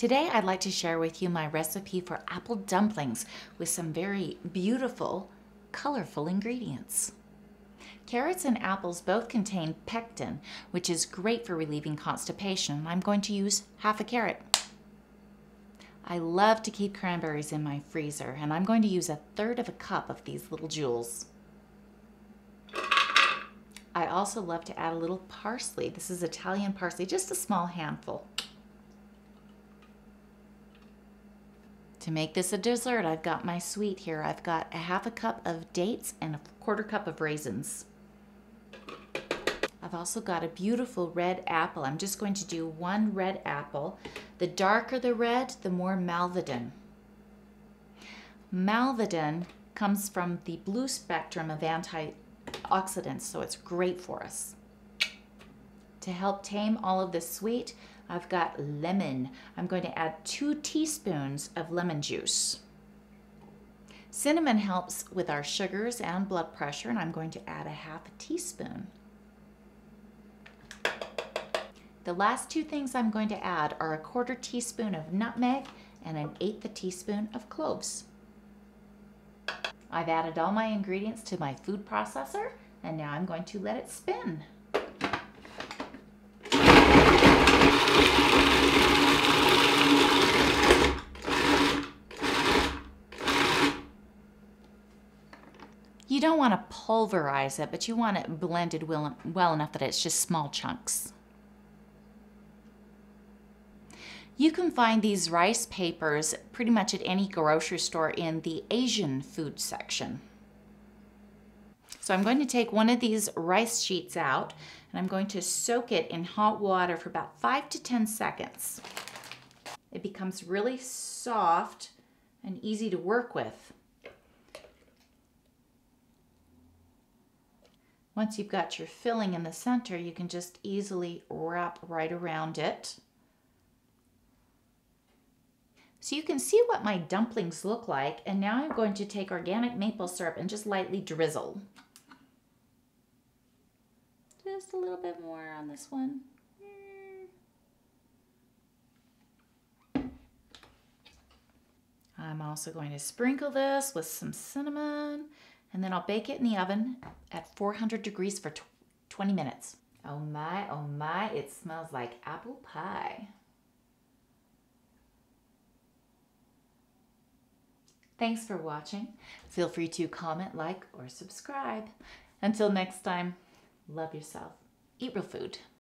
Today I'd like to share with you my recipe for apple dumplings with some very beautiful, colorful ingredients. Carrots and apples both contain pectin, which is great for relieving constipation. I'm going to use half a carrot. I love to keep cranberries in my freezer, and I'm going to use 1/3 of a cup of these little jewels. I also love to add a little parsley. This is Italian parsley, just a small handful. To make this a dessert, I've got my sweet here. I've got 1/2 cup of dates and 1/4 cup of raisins. I've also got a beautiful red apple. I'm just going to do 1 red apple. The darker the red, the more malvidin. Malvidin comes from the blue spectrum of antioxidants, so it's great for us. To help tame all of this sweet, I've got lemon. I'm going to add 2 teaspoons of lemon juice. Cinnamon helps with our sugars and blood pressure, and I'm going to add 1/2 teaspoon. The last 2 things I'm going to add are 1/4 teaspoon of nutmeg and 1/8 teaspoon of cloves. I've added all my ingredients to my food processor, and now I'm going to let it spin. You don't want to pulverize it, but you want it blended well enough that it's just small chunks. You can find these rice papers pretty much at any grocery store in the Asian food section. So I'm going to take one of these rice sheets out, and I'm going to soak it in hot water for about 5 to 10 seconds. It becomes really soft and easy to work with. Once you've got your filling in the center, you can just easily wrap right around it. So you can see what my dumplings look like, and now I'm going to take organic maple syrup and just lightly drizzle. Just a little bit more on this one. I'm also going to sprinkle this with some cinnamon, and then I'll bake it in the oven at 400 degrees for 20 minutes. Oh my, it smells like apple pie. Thanks for watching. Feel free to comment, like, or subscribe. Until next time, love yourself. Eat real food.